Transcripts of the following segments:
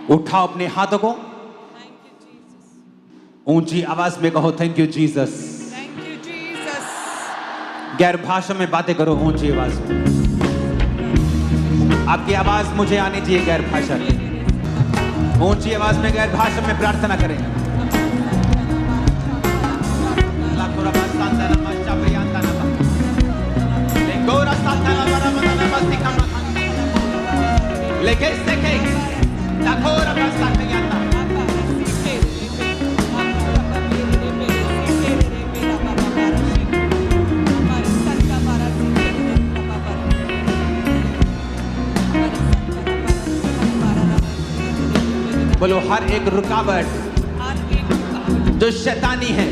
उठाओ अपने हाथों को, ऊंची आवाज में कहो थैंक यू जीसस। गैर भाषा में बातें करो ऊंची आवाज में। आपकी आवाज मुझे आनी चाहिए गैर भाषा में। ऊंची आवाज में गैर भाषा में प्रार्थना करें। बोलो हर एक रुकावट जो शैतानी है,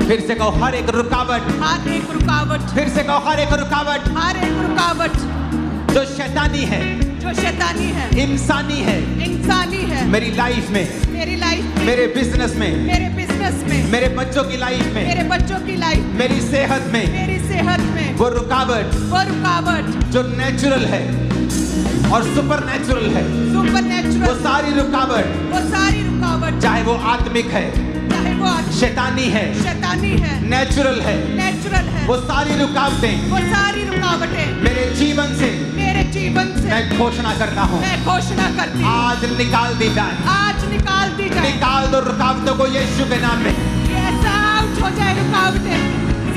फिर से कहो हर एक रुकावट, फिर से कहो हर एक रुकावट जो शैतानी है, इंसानी है मेरी लाइफ में, मेरे बिजनेस में, मेरे बच्चों की लाइफ में, मेरी सेहत में, वो रुकावट जो नेचुरल है और सुपर नेचुरल है, वो सारी रुकावट चाहे वो आत्मिक है, शैतानी है, नेचुरल है, वो सारी रुकावटें मेरे जीवन से मैं घोषणा करता हूँ, आज निकाल दी जाए। निकाल दो रुकावटों को यीशु के नाम में। आउट हो जाए रुकावटें,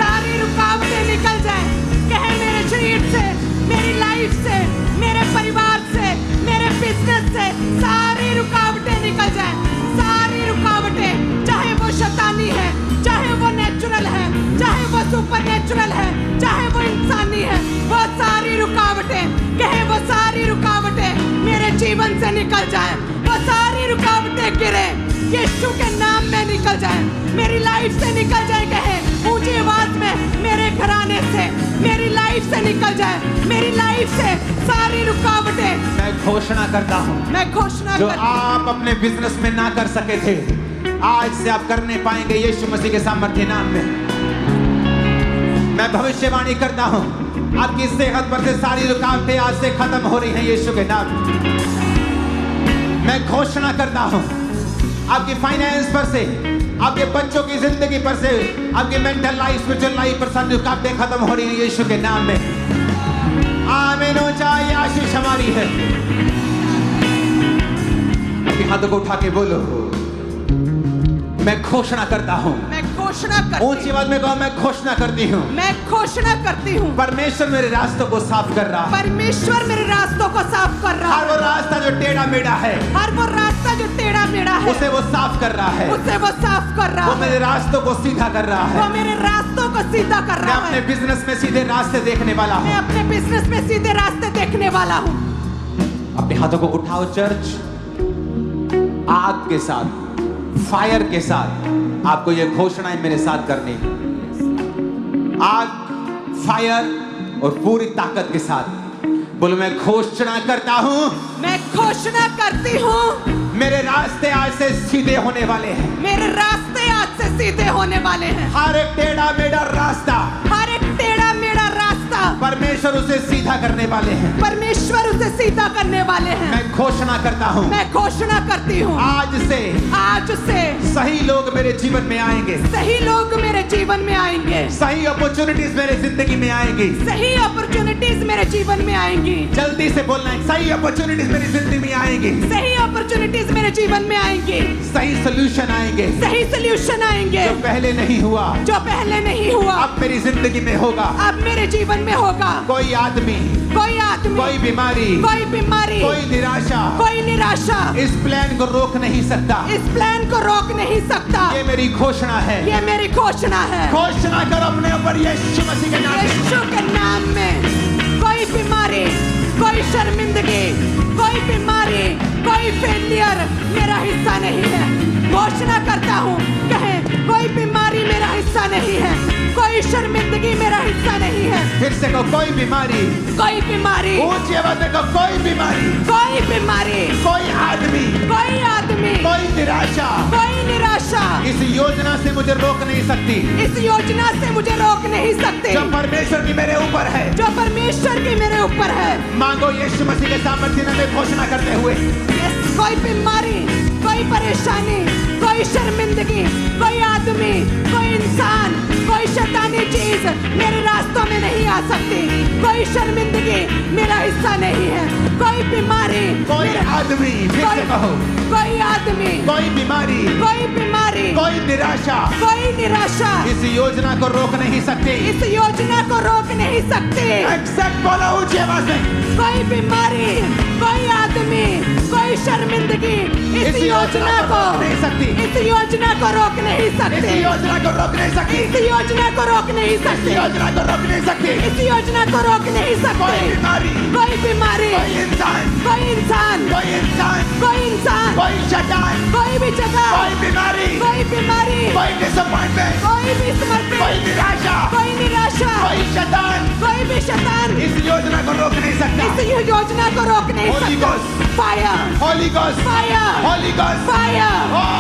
सारी रुकावटें निकल जाए। कहे मेरे शरीर से, मेरी लाइफ से, मेरे परिवार से, मेरे बिजनेस से सारी रुकावटें निकल जाए। सारी रुकावटें, चाहे वो शैतानी है, चाहे वो नेचुरल है, चाहे वो सुपर नेचुरल है, चाहे वो इंसानी है, वो सारी रुकावटें, कहे वो सारी रुकावटें मेरे जीवन से निकल जाए। वो सारी रुकावटें गिरे यीशु के नाम में निकल जाए, मेरी लाइफ से निकल जाए। कहे ऊंची आवाज में मेरे घराने से, मेरी लाइफ से निकल जाए, मेरी लाइफ से सारी रुकावटें मैं घोषणा करता हूँ। मैं घोषणा जो आप अपने बिजनेस में ना कर सके थे, आज से आप करने पाएंगे यीशु मसीह के सामर्थ्य नाम में। मैं भविष्यवाणी करता हूँ, आपकी सेहत पर से सारी रुकावटें आज से खत्म हो रही हैं यीशु के नाम में। मैं घोषणा करता हूँ, आपकी फाइनेंस पर से, आपके बच्चों की जिंदगी पर से, आपकी मेंटल लाइफ, स्पिरिचुअल लाइफ पर सारी रुकावटें खत्म हो रही हैं यीशु के नाम में। आमीन हो जाए, आशीष हमारी है। अपने हाथों को उठा के बोलो, मैं घोषणा करता हूँ। ऊंची आवाज में कहो, मैं घोषणा करती हूँ। मैं घोषणा करती हूँ। परमेश्वर मेरे रास्तों को साफ कर रहा है। परमेश्वर मेरे रास्तों को साफ कर रहा है। हर वो रास्ता जो टेढ़ा मेढ़ा है, हर वो रास्ता जो टेढ़ा मेढ़ा है, उसे वो साफ कर रहा है। उसे वो साफ कर रहा है। वो मेरे रास्तों को सीधा कर रहा है। वो मेरे रास्तों को सीधा कर रहा है। मैं अपने बिजनेस में सीधे रास्ते देखने वाला हूँ। मैं अपने बिजनेस में सीधे रास्ते देखने वाला हूँ। अपने हाथों को उठाओ चर्च, आग के साथ, फायर के साथ आपको ये घोषणाएं मेरे साथ करनी। आग, फायर और पूरी ताकत के साथ बोलो, मैं घोषणा करता हूँ। मैं घोषणा करती हूँ, मेरे रास्ते आज से सीधे होने वाले हैं। मेरे रास्ते आज से सीधे होने वाले हैं। हर एक टेढ़ा मेढ़ा रास्ता, हर एक टेढ़ा मेढ़ा रास्ता परमेश्वर उसे सीधा करने वाले हैं। परमेश्वर उसे सीधा करने वाले हैं। मैं घोषणा करता हूँ, मैं घोषणा करती हूँ, आज से सही लोग मेरे जीवन में आएंगे। सही लोग मेरे जीवन में आएंगे। सही अपॉर्चुनिटीज मेरे जिंदगी में आएंगी। सही अपॉर्चुनिटीज मेरे जीवन में आएंगी। जल्दी से बोलना है, सही अपॉर्चुनिटीज मेरी जिंदगी में आएंगी। सही अपॉर्चुनिटीज मेरे जीवन में आएंगी। सही सोल्यूशन आएंगे। सही सोल्यूशन आएंगे। जो पहले नहीं हुआ, अब मेरी जिंदगी में होगा। अब मेरे जीवन में होगा। कोई आदमी, कोई बीमारी, कोई निराशा इस प्लान को रोक नहीं सकता। ये मेरी घोषणा है। घोषणा करो अपने ऊपर यीशु मसीह के नाम में। यीशु के नाम में कोई बीमारी, कोई शर्मिंदगी, कोई बीमारी, कोई फेलियर मेरा हिस्सा नहीं है। घोषणा करता हूँ, कहे कोई बीमारी मेरा हिस्सा नहीं है, कोई शर्मिंदगी मेरा हिस्सा नहीं है। फिर से कहो, कोई बीमारी, ऊंची आवाज में कहो, कोई बीमारी, कोई आदमी, कोई निराशा इस योजना से मुझे रोक नहीं सकती। जो परमेश्वर की मेरे ऊपर है। मांगो यीशु मसीह के सामर्थ्य में घोषणा करते हुए। कोई बीमारी, कोई परेशानी, कोई शर्मिंदगी, कोई आदमी, कोई इंसान, कोई शैतानी चीज मेरे रास्तों में नहीं आ सकती। कोई शर्मिंदगी मेरा हिस्सा नहीं है। कोई बीमारी, कोई आदमी, फिर से कहो, कोई आदमी, कोई बीमारी, कोई बीमारी, कोई निराशा, कोई निराशा इस योजना को रोक नहीं सकती। इस योजना को रोक नहीं सकती। एक्सेप्ट बोलो ऊंची आवाज में। कोई बीमारी, कोई आदमी, कोई शर्मिंदगी इस योजना को नहीं सकती। इस योजना को रोक नहीं इस सकती। योजना को रोक नहीं सकती। इस योजना को रोक नहीं इस सकती। योजना को रोक नहीं सकती। इस योजना को रोक नहीं कोई सकती। बीमारी, कोई बीमारी, कोई इंसान, कोई इंसान, कोई इंसान, कोई इंसान, कोई शैतान, कोई भी जगह, कोई बीमारी, कोई बीमारी, कोई डिसअपॉइंटमेंट, कोई भी समर्पण, कोई निराशा, कोई निराशा, कोई शैतान कोई भी शैतान इस योजना को रोक नहीं सकता। इस योजना को रोक नहीं Holy सकता। Ghost, fire, Holy Ghost, fire, Holy Ghost, fire, Holy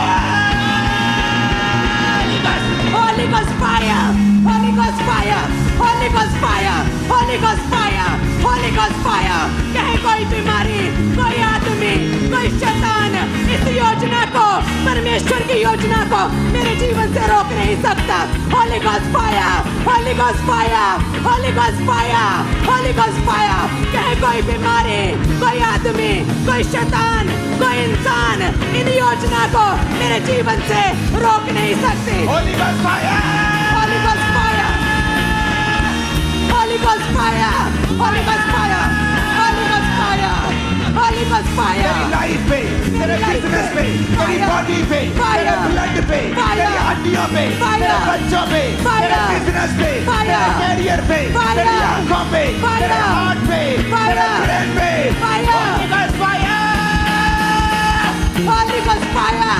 Ghost, Holy Ghost fire, Holy Ghost fire, Holy Ghost fire, Holy Ghost fire, Holy Ghost fire। कहे कोई बीमारी, कोई आदमी, कोई शैतान इस योजना को, परमेश्वर की योजना को मेरे जीवन से रोक नहीं सकता। Holy Ghost fire, Holy Ghost fire, Holy Ghost fire, Holy Ghost fire। कहे कोई बीमारी, कोई आदमी, कोई शैतान, कोई इंसान इन योजना को मेरे जीवन से रोक नहीं सकती। Holy Ghost fire, Holy Ghost fire, Holy Ghost fire, Holy Ghost fire, Holy Ghost fire, Holy Ghost fire। तेरी लाइफ पे, तेरे बिजनेस पे, तेरी बॉडी पे, तेरे ब्लड पे, तेरी हड्डियों पे, तेरे बच्चों पे, तेरे बिजनेस पे, तेरे कैरियर पे, तेरी आंखों पे, तेरे हार्ट पे, तेरे ब्रेन पे, Holy Ghost fire, Holy Ghost fire।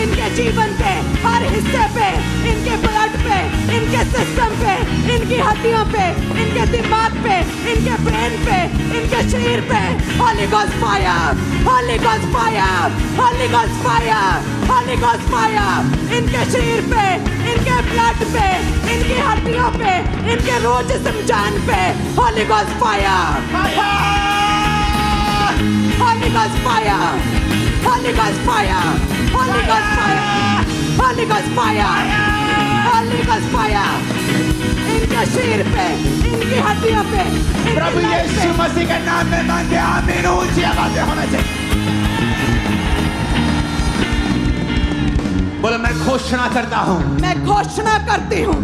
इनके जीवन पे, हर हिस्से पे, इनके ब्लड पे, इनके सिस्टम पे, इनकी हड्डियों पे, इनके दिमाग पे, इनके ब्रेन पे, इनके शरीर पे Holy Ghost fire, Holy Ghost fire, Holy Ghost fire, Holy Ghost fire। इनके शरीर पे, इनके ब्लड पे, इनकी हड्डियों पे, इनके रूह जिस्म जान पे Holy Ghost fire, Holy Ghost fire, Holy Ghost fire, Holy Ghost fire, Holy Ghost fire, Holy Ghost fire। इनके शरीर पे, इनकी हड्डियों पे, प्रभु यीशु मसीह के नाम में मांगे आमीन। ऊंची आवाज़ें होना चाहिए। बोलो मैं घोषणा करता हूँ, मैं घोषणा करती हूँ,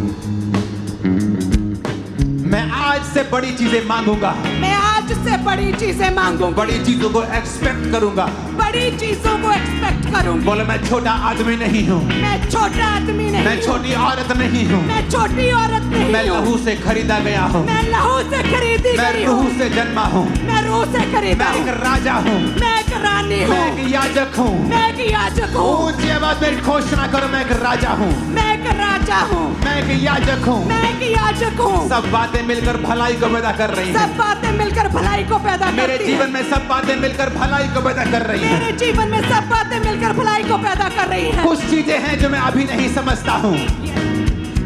मैं आज से बड़ी चीजें मांगूंगा, मैं आज से बड़ी चीजें मांगूंगा, बड़ी चीजों को एक्सपेक्ट करूंगा। बड़ी चीजों को एक्सपेक्ट करूंगी। बोलो मैं छोटा आदमी नहीं हूँ, मैं छोटा आदमी नहीं मैं हूँ, छोटी औरत नहीं हूँ, मैं छोटी औरत नहीं मैं हूँ, लहू से खरीदा गया हूँ, मैं लहू से खरीदी मैं गई रूह हूँ, से जन्मा हूँ, मैं रूह से खरीदा मैं हूँ, एक राजा हूँ, मैं एक रानी हूँ, मैं एक याजक हूँ। मैं एक याजक हूँ, ऊंची आवाज में घोषणा करो मैं एक राजा हूँ, मैं एक राजा हूँ, मैं एक याजक हूँ। मैं एक याजक हूँ। सब बातें मिलकर भलाई को पैदा कर रही हैं। सब बातें मिलकर भलाई को पैदा मेरे करती जीवन हैं। में सब बातें मिलकर भलाई को पैदा कर रही हैं। मेरे जीवन में सब बातें मिलकर भलाई को पैदा कर रही हैं। कुछ चीजें हैं जो मैं अभी नहीं समझता हूँ,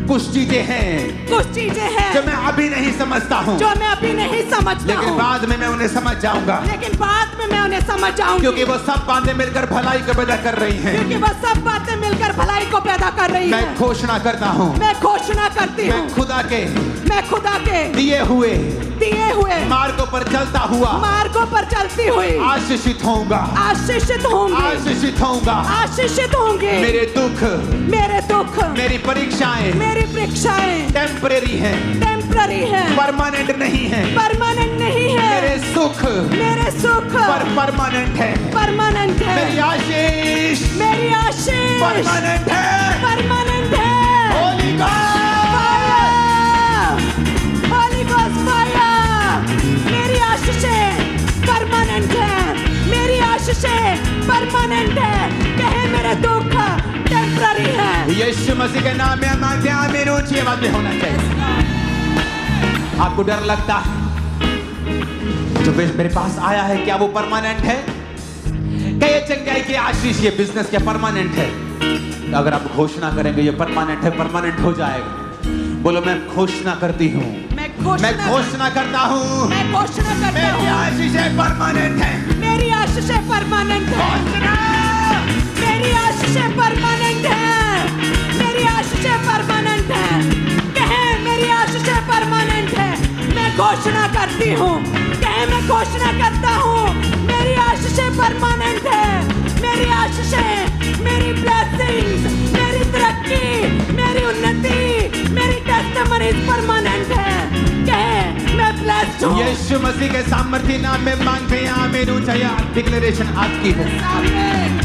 कुछ चीजें हैं कुछ चीजें हैं जो मैं अभी नहीं समझता हूँ, जो मैं अभी नहीं समझता लेकिन हूँ, बाद में मैं उन्हें समझ जाऊंगा, लेकिन बाद में मैं उन्हें समझ जाऊंगी, क्योंकि वो सब बातें मिलकर भलाई को पैदा कर रही हैं। क्योंकि वो सब बातें मिलकर भलाई को पैदा कर रही मैं हैं। घोषणा करता हूँ, मैं घोषणा करती मैं हूँ, खुदा के मैं खुदा के दिए हुए मार्गों पर चलता हुआ मार्गों पर चलती हुई आशीषित होऊंगा, आशीषित होंगी, आशीषित होऊंगा। आशीषित होंगी। मेरे दुख, मेरी परीक्षाएं टेम्परेरी हैं, टेम्पररी है, परमानेंट नहीं है, परमानेंट नहीं है। मेरे सुख परमानेंट है, परमानेंट है। मेरी आशीष परमानेंट है। Holy Ghost! Holy Ghost fire! मेरी आशीषें परमानेंट है, मेरी आशीषें परमानेंट है। कहे मेरे दुख टेम्पररी है। यीशु मसीह के नाम में मांगते हैं, आमीन। ऊंची आवाज में होना चाहिए। आपको डर लगता है जो मेरे पास आया है, क्या वो परमानेंट है? क्या ये चंगाई की आशीष, ये बिजनेस क्या परमानेंट है? तो अगर आप घोषणा करेंगे ये परमानेंट है, परमानेंट हो जाएगा। बोलो मैं घोषणा करती हूँ, मैं घोषणा करता हूँ, मैं घोषणा करता मेरी हूँ, आशीष परमानेंट है, मेरी मेरी आशीषें परमानेंट है, मेरी आशीषें परमानेंट है, मेरी आशीषें परमानेंट है। कहे मेरी आशीषें परमानेंट है। मैं घोषणा करती हूँ, कहे मैं घोषणा करता हूँ, मेरी आशीषें परमानेंट है। मेरी आशीषें, मेरी ब्लेसिंग्स, मेरी तरक्की, मेरी उन्नति, मेरी टेस्टिमनीज परमानेंट है। कहे मैं ब्लेस्ड हूँ। यीशु मसीह के सामर्थ्य नाम में मांगते हैं आमीन। ऊंचा डिक्लेरेशन आपकी है। आमीन।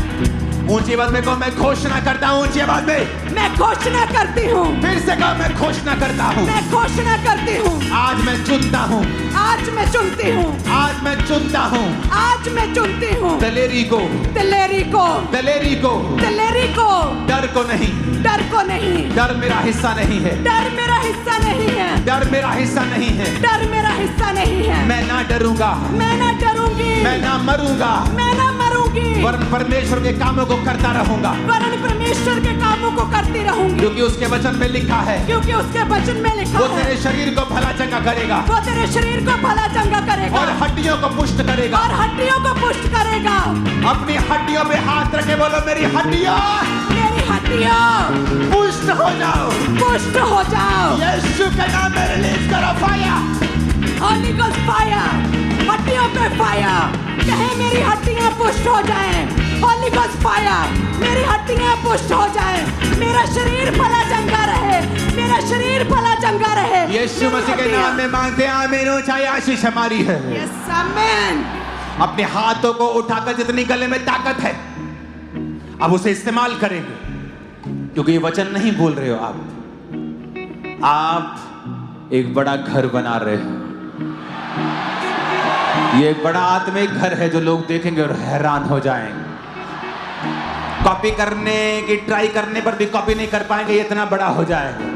ऊंची आवाज में कहो, मैं घोषणा करता हूँ। ऊंची आवाज में मैं घोषणा करती हूँ। फिर से कहो, मैं घोषणा करता हूँ। मैं घोषणा करती हूँ। आज मैं चुनता हूँ, आज मैं चुनती हूँ, आज मैं चुनता हूँ आज मैं चुनती हूँ दलेरी को, दिलेरी को, दलेरी को, दिलेरी को, डर को नहीं। डर को नहीं। डर मेरा हिस्सा नहीं है, डर मेरा हिस्सा नहीं है, डर मेरा हिस्सा नहीं है। डर मेरा हिस्सा नहीं है। मैं ना डरूंगा, मैं ना डरूंगी, मैं ना मरूंगा, मैं ना मरूंगी, वरन परमेश्वर के कामों को करता रहूंगा, वरन परमेश्वर के कामों को करती रहूंगी, क्योंकि उसके वचन में लिखा है, क्योंकि उसके वचन में लिखा वो है, तेरे शरीर को भला चंगा करेगा, वो तेरे शरीर को भला चंगा करेगा, और हड्डियों को पुष्ट करेगा, और हड्डियों को पुष्ट करेगा। अपनी हड्डियों पे हाथ रखे बोलो, मेरी हड्डियां मेरी हड्डियां पुष्ट हो जाओ, पुष्ट हो जाओ। यीशु के नाम में रिलीज करो फायर, होली गोस्ट फायर, हड्डियों पे फायर। कहे मेरी हड्डियां पुष्ट हो जाएं, होली गोस्ट फायर, मेरी हड्डियां पुष्ट हो जाएं, मेरा शरीर भला चंगा रहे, मेरा शरीर भला चंगा रहे। यीशु मसीह के नाम में मांगते हैं आमीन। ऊंचाई आशीष हमारी है। यस आमीन। अपने हाथों को उठाकर जितनी गले में ताकत है अब उसे इस्तेमाल करेंगे, क्योंकि ये वचन नहीं बोल रहे हो आप एक बड़ा घर बना रहे हो। ये एक बड़ा आत्मिक घर है जो लोग देखेंगे और हैरान हो जाएंगे। कॉपी करने की ट्राई करने पर भी कॉपी नहीं कर पाएंगे, ये इतना बड़ा हो जाएगा।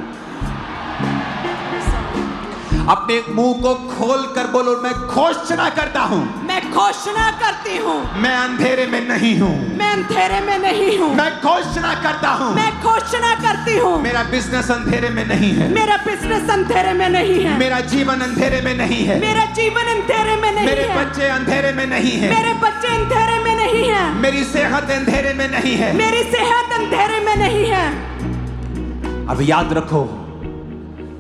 अपने मुंह को खोल कर बोलो, मैं घोषणा करता हूं, मैं घोषणा करती हूँ, मैं अंधेरे में नहीं हूं, मैं अंधेरे में नहीं हूँ, मैं घोषणा करता हूं, मैं घोषणा करती हूँ, मेरा बिजनेस अंधेरे में नहीं है, मेरा बिजनेस अंधेरे में नहीं है, मेरा जीवन अंधेरे में नहीं है, मेरा जीवन अंधेरे में नहीं मेरे है, बच्चे अंधेरे में नहीं है, मेरे बच्चे अंधेरे में नहीं है, मेरी सेहत अंधेरे में नहीं है। मेरी सेहत अंधेरे में नहीं है। अब याद रखो,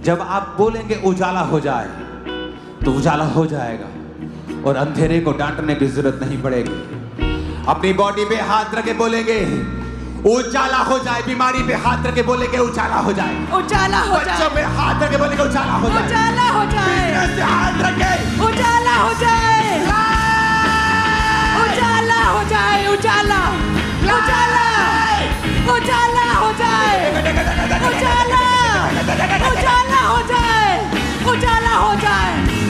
जब आप बोलेंगे उजाला हो जाए तो उजाला हो जाएगा और अंधेरे को डांटने की जरूरत नहीं पड़ेगी। अपनी बॉडी पे हाथ रखे बोलेंगे उजाला हो जाए, बीमारी पे हाथ रखे बोलेंगे उजाला हो जाए, उजाला हो जाए, बच्चों पे हाथ रखे बोलेंगे उजाला हो जाए, उजाला हो जाए, बिजनेस पे हाथ रखे उजाला हो जाए, उजाला हो जाए, उजाला, उजाला, उजाला हो जाए, उजाला, उजाला हो जाए, उजाला हो जाए।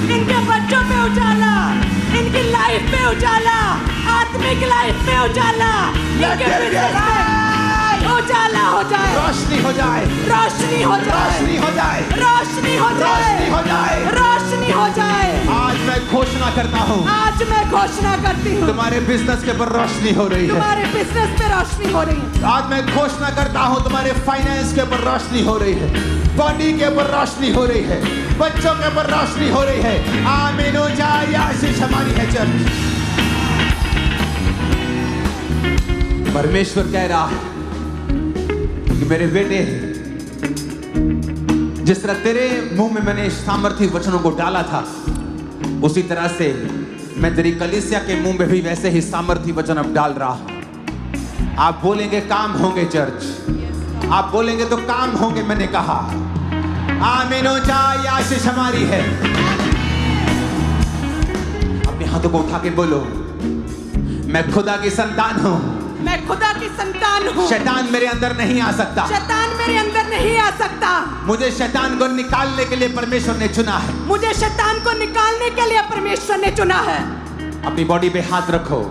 इनके बच्चों पे उजाला, इनकी लाइफ पे उजाला, आत्मिक लाइफ पे उजाला, इनके बिजनेस पे उजाला हो जाए, रोशनी हो जाए, रोशनी हो जाए, रोशनी हो जाए, रोशनी हो जाए, रोशनी हो जाए, रोशनी हो जाए। आज मैं घोषणा करता हूँ, आज मैं घोषणा करती हूँ, तुम्हारे बिजनेस के ऊपर रोशनी हो रही है। तुम्हारे बिजनेस पे रोशनी हो रही है। आज मैं घोषणा करता हूँ, तुम्हारे फाइनेंस के ऊपर रोशनी हो रही है, बॉडी के ऊपर रोशनी हो रही है, बच्चों के ऊपर रोशनी हो रही है। आमीन। ऊंचाई आशीष हमारी है। चर्च, परमेश्वर कह रहा है कि मेरे बेटे, जिस तरह तेरे मुंह में मैंने सामर्थ्य वचनों को डाला था, उसी तरह से मैं तेरी कलीसिया के मुंह में भी वैसे ही सामर्थ्य वचन अब डाल रहा हूं। आप बोलेंगे काम होंगे चर्च, आप बोलेंगे तो काम होंगे, मैंने कहा। आमीन। ऊंचाई आशीष हमारी है। अपने हाथों को उठा के बोलो, मैं खुदा की संतान हूं, मैं खुदा की संतान हूँ, शैतान मेरे अंदर नहीं आ सकता, शैतान मेरे अंदर नहीं आ सकता। मुझे शैतान को निकालने के लिए परमेश्वर ने चुना है, मुझे शैतान को निकालने के लिए परमेश्वर ने चुना है। अपनी बॉडी पे हाथ रखो।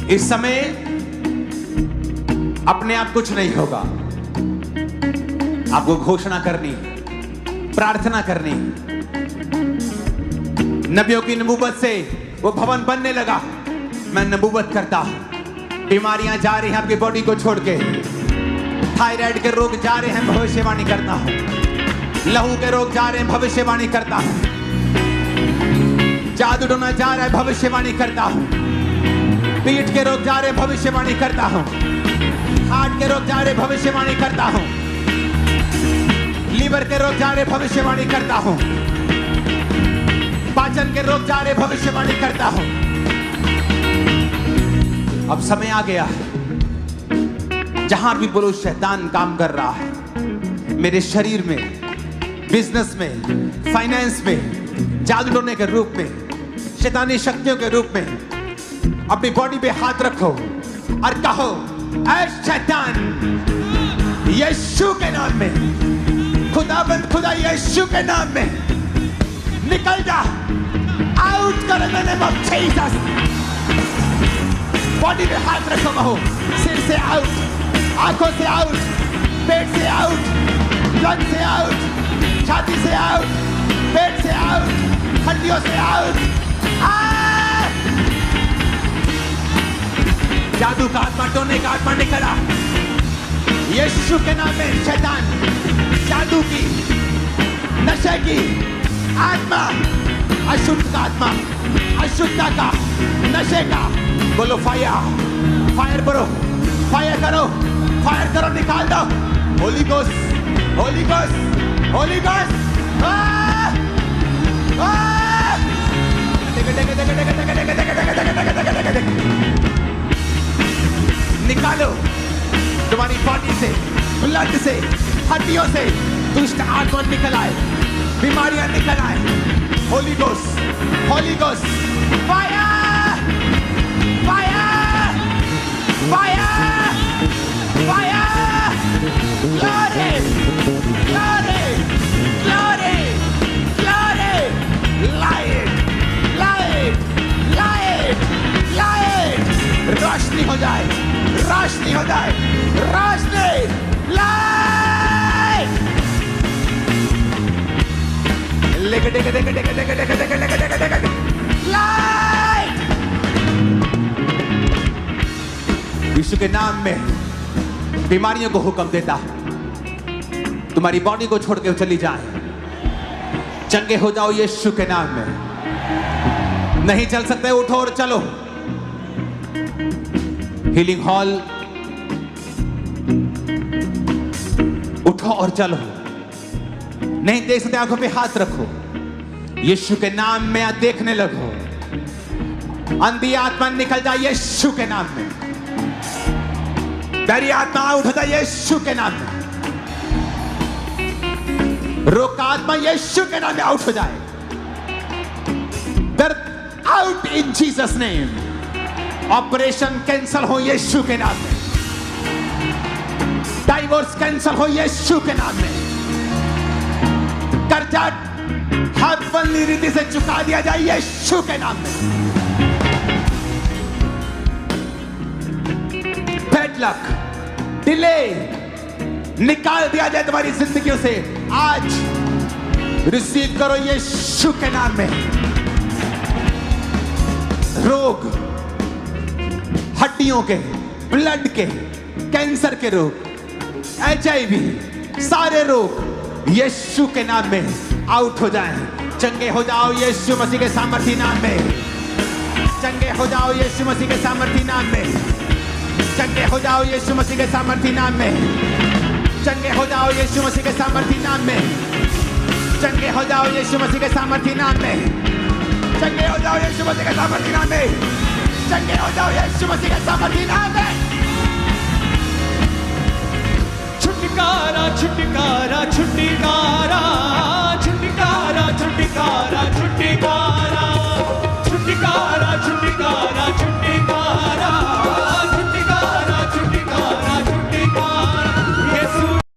इस समय अपने आप कुछ नहीं होगा, आपको घोषणा करनी, प्रार्थना करनी। नबियों की नबूवत से वो भवन बनने लगा। मैं नबूवत करता हूं, बीमारियां जा रही हैं आपकी बॉडी को छोड़ के, थायराइड के रोग जा रहे हैं, भविष्यवाणी करता हूं। लहू के रोग जा रहे हैं, भविष्यवाणी करता हूं। जादू टोना जा रहा है, भविष्यवाणी करता हूं। पीठ के रोग जा रहे हैं, भविष्यवाणी करता हूं। हार्ट के रोग जा रहे हैं, भविष्यवाणी करता हूं। लीवर के रोग जा रहे हैं, भविष्यवाणी करता हूं। पाचन के रोग जा रहे हैं, भविष्यवाणी करता हूं। अब समय आ गया जहां भी बोलो शैतान काम कर रहा है, मेरे शरीर में, बिजनेस में, फाइनेंस में, जादू टोने के रूप में, शैतानी शक्तियों के रूप में, अपनी बॉडी पे हाथ रखो और कहो, ऐ शैतान, यीशु के नाम में, खुदाबंद खुदा यीशु के नाम में निकल जा, आउट कर in the name of Jesus. Body पे हाथ रखो, कहो, सिर से आउट, आंखों से आउट, पेट से आउट, लंग से आउट, छाती से आउट, पेट से आउट, हड्डियों से आउट। जादू का आत्मा, टोने का आत्मा निकला यीशु के नाम में। शैतान, जादू की, नशे की आत्मा, अशुद्ध का आत्मा, अशुद्धता का, नशे का, बोलो फायर, फायर करो, फायर करो, फायर करो, निकाल दो। Holi ghost, holy ghost, holy ghost. निकालो तुम्हारी बॉडी से, ब्लड से, हड्डियों से दुष्ट आत्मा निकल आए, बीमारियां निकल आए। Holy ghost, holy ghost, fire, fire, fire, fire, glory, glory, glory, glory, light, light, light, light, रोशनी हो जाए, रोशनी हो जाए, रोशनी, लाइट। लेके देखे देखे देखे देखे देखे देखे देखे देखे देखे लाइट। यीशु के नाम में बीमारियों को हुक्म देता हूं, तुम्हारी बॉडी को छोड़ के चली जाए, चंगे हो जाओ यीशु के नाम में। नहीं चल सकते, उठो और चलो। हीलिंग हॉल, उठो और चलो। नहीं देख सकते, आंखों पे हाथ रखो, यीशु के नाम में देखने लगो। अंधी आत्मा निकल जाए यीशु के नाम में, डरी आत्मा आउट हो जाए यीशु के नाम में, रोग का आत्मा यीशु के नाम में आउट हो जाए। दर्द out in Jesus name. Operation cancel हो यीशु के नाम में। डाइवोर्स कैंसल हो यीशु के नाम में। कर्जा हर फलनी रीति से चुका दिया जाए यीशु के नाम में। बैड लक, डिले निकाल दिया जाए तुम्हारी जिंदगियों से। आज रिसीव करो यीशु के नाम में। रोग, हड्डियों के, ब्लड के, कैंसर के रोग, HIV, सारे रोग यीशु के नाम में आउट हो जाएं। चंगे हो जाओ यीशु मसीह के सामर्थी नाम में। चंगे हो जाओ यीशु मसीह के सामर्थी नाम में। चंगे हो जाओ यीशु मसीह के सामर्थी नाम में। चंगे हो जाओ यीशु मसीह के सामर्थी नाम में। चंगे हो जाओ यीशु मसीह के सामर्थी नाम में। चंगे हो जाओ यीशु मसीह के सामर्थी नाम में। चंगे हो जाओ यीशु मसीह के सामर्थी नाम